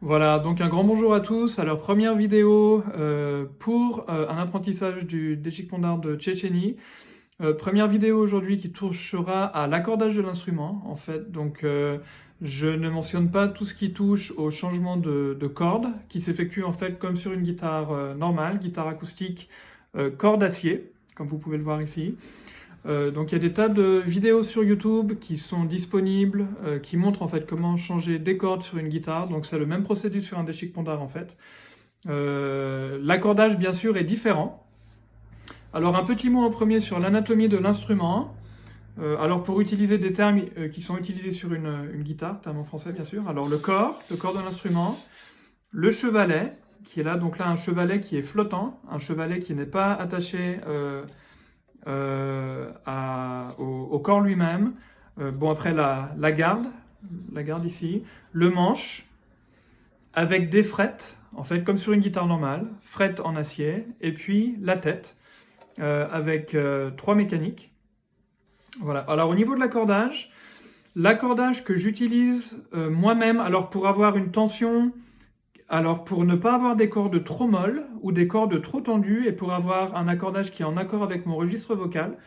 Voilà, donc un grand bonjour à tous. Alors, première vidéo pour un apprentissage du Déchik Pondar de Tchétchénie. Première vidéo aujourd'hui qui touchera à l'accordage de l'instrument, en fait. Donc, je ne mentionne pas tout ce qui touche au changement de cordes, qui s'effectue en fait comme sur une guitare normale, guitare acoustique, corde acier, comme vous pouvez le voir ici. Donc il y a des tas de vidéos sur YouTube qui sont disponibles, qui montrent en fait comment changer des cordes sur une guitare. Donc c'est le même procédé sur un Déchik Pondar en fait. L'accordage bien sûr est différent. Alors un petit mot en premier sur l'anatomie de l'instrument. Alors pour utiliser des termes qui sont utilisés sur une guitare, terme en français bien sûr. Alors le corps de l'instrument, le chevalet, qui est là, donc là un chevalet qui est flottant, un chevalet qui n'est pas attaché au corps lui-même. Bon, après la garde ici, le manche, avec des frettes, en fait, comme sur une guitare normale, frettes en acier, et puis la tête, avec 3 mécaniques. Voilà. Alors, au niveau de l'accordage que j'utilise moi-même, alors pour avoir une tension. Alors, pour ne pas avoir des cordes trop molles ou des cordes trop tendues et pour avoir un accordage qui est en accord avec mon registre vocal,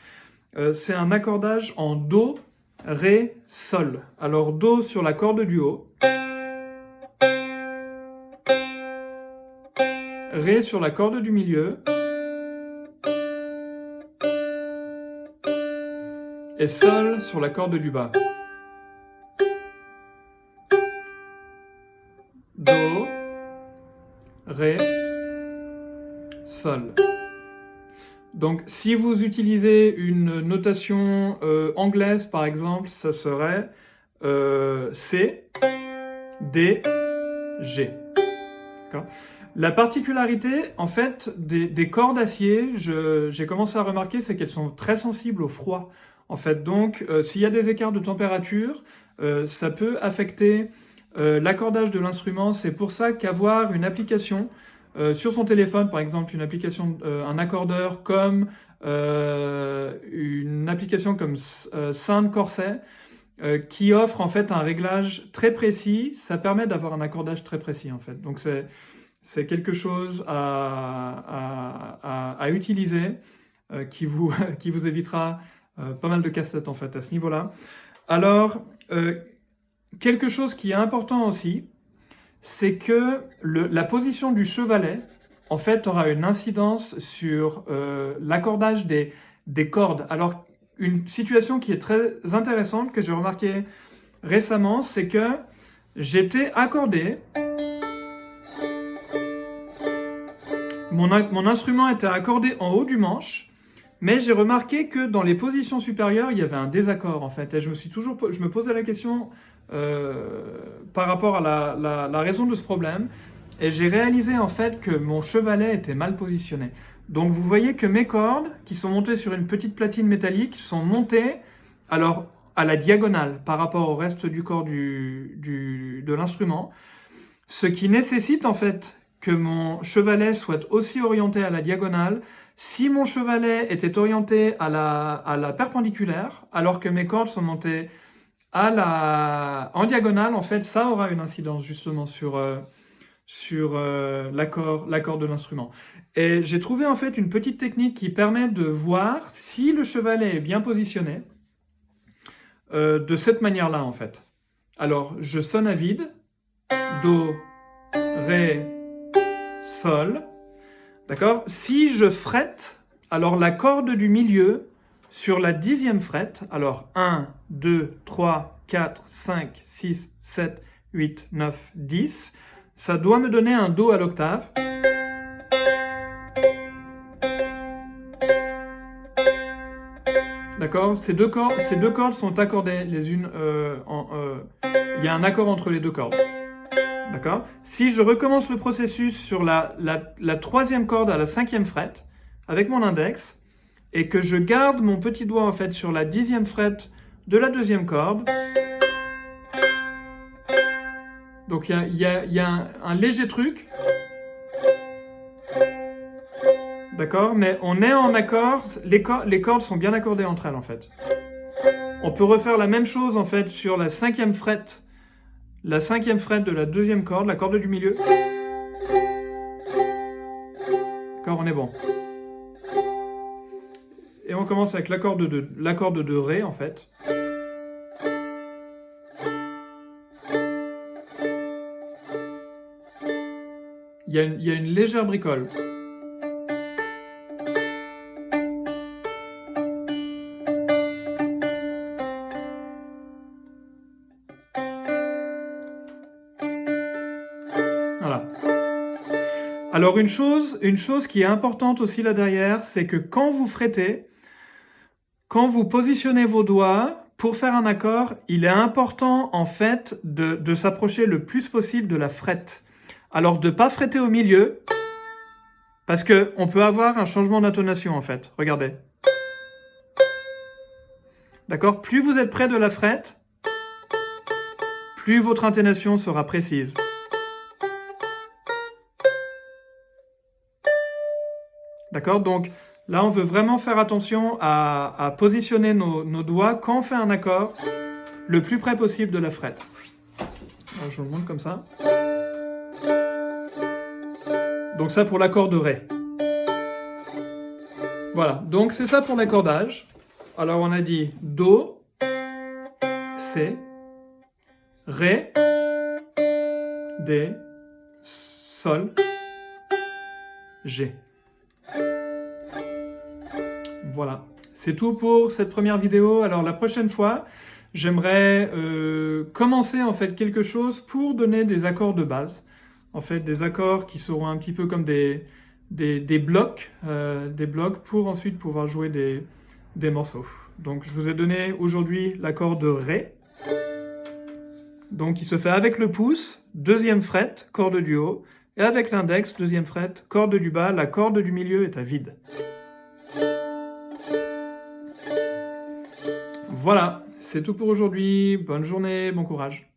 c'est un accordage en Do, Ré, Sol. Alors, Do sur la corde du haut, Ré sur la corde du milieu et Sol sur la corde du bas. Do, Ré, Sol. Donc, si vous utilisez une notation anglaise, par exemple, ça serait C, D, G. La particularité, en fait, des cordes d'acier, j'ai commencé à remarquer, c'est qu'elles sont très sensibles au froid. En fait, donc, s'il y a des écarts de température, ça peut affecter l'accordage de l'instrument. C'est pour ça qu'avoir une application sur son téléphone, par exemple, une application, un accordeur comme une application comme Sound Corset, qui offre en fait un réglage très précis, ça permet d'avoir un accordage très précis en fait. Donc c'est quelque chose à utiliser qui vous évitera pas mal de cassettes en fait à ce niveau-là. Alors, quelque chose qui est important aussi, c'est que la position du chevalet, en fait, aura une incidence sur l'accordage des cordes. Alors, une situation qui est très intéressante, que j'ai remarqué récemment, c'est que j'étais accordé, mon instrument était accordé en haut du manche, mais j'ai remarqué que dans les positions supérieures, il y avait un désaccord, en fait. Et je me posais la question par rapport à la raison de ce problème. Et j'ai réalisé en fait que mon chevalet était mal positionné. Donc vous voyez que mes cordes, qui sont montées sur une petite platine métallique, sont montées alors à la diagonale par rapport au reste du corps de l'instrument. Ce qui nécessite en fait que mon chevalet soit aussi orienté à la diagonale. Si mon chevalet était orienté à la perpendiculaire, alors que mes cordes sont montées en diagonale, en fait, ça aura une incidence justement sur l'accord de l'instrument. Et j'ai trouvé en fait une petite technique qui permet de voir si le chevalet est bien positionné de cette manière-là en fait. Alors, je sonne à vide, Do, Ré, Sol, d'accord? Si je frette, alors la corde du milieu sur la 10e frette, alors 1, 2, 3, 4, 5, 6, 7, 8, 9, 10, ça doit me donner un Do à l'octave. D'accord? Ces deux cordes sont accordées les unes il y a un accord entre les deux cordes. D'accord? Si je recommence le processus sur la 3e corde à la 5e frette, avec mon index, et que je garde mon petit doigt en fait sur la 10e frette de la 2e corde, donc il y a un léger truc, d'accord? Mais on est en accord, les cordes sont bien accordées entre elles en fait. On peut refaire la même chose en fait sur la 5e frette la 5e fret de la 2e corde, la corde du milieu. D'accord, on est bon. Et on commence avec l'accord de Ré, en fait. Il y a une légère bricole. Voilà. Alors une chose qui est importante aussi là derrière, c'est que quand vous frettez, quand vous positionnez vos doigts pour faire un accord, il est important en fait de s'approcher le plus possible de la frette. Alors de ne pas fretter au milieu, parce qu'on peut avoir un changement d'intonation en fait. Regardez. D'accord? Plus vous êtes près de la frette, plus votre intonation sera précise. D'accord? Donc là, on veut vraiment faire attention à positionner nos doigts quand on fait un accord le plus près possible de la frette. Alors, je vous le montre comme ça. Donc ça pour l'accord de Ré. Voilà, donc c'est ça pour l'accordage. Alors on a dit Do, C, Ré, D, Sol, G. Voilà, c'est tout pour cette première vidéo. Alors la prochaine fois, j'aimerais commencer en fait quelque chose pour donner des accords de base. En fait, des accords qui seront un petit peu comme des blocs pour ensuite pouvoir jouer des morceaux. Donc je vous ai donné aujourd'hui l'accord de Ré. Donc il se fait avec le pouce, 2e fret, corde du haut, et avec l'index, 2e fret, corde du bas, la corde du milieu est à vide. Voilà, c'est tout pour aujourd'hui. Bonne journée, bon courage.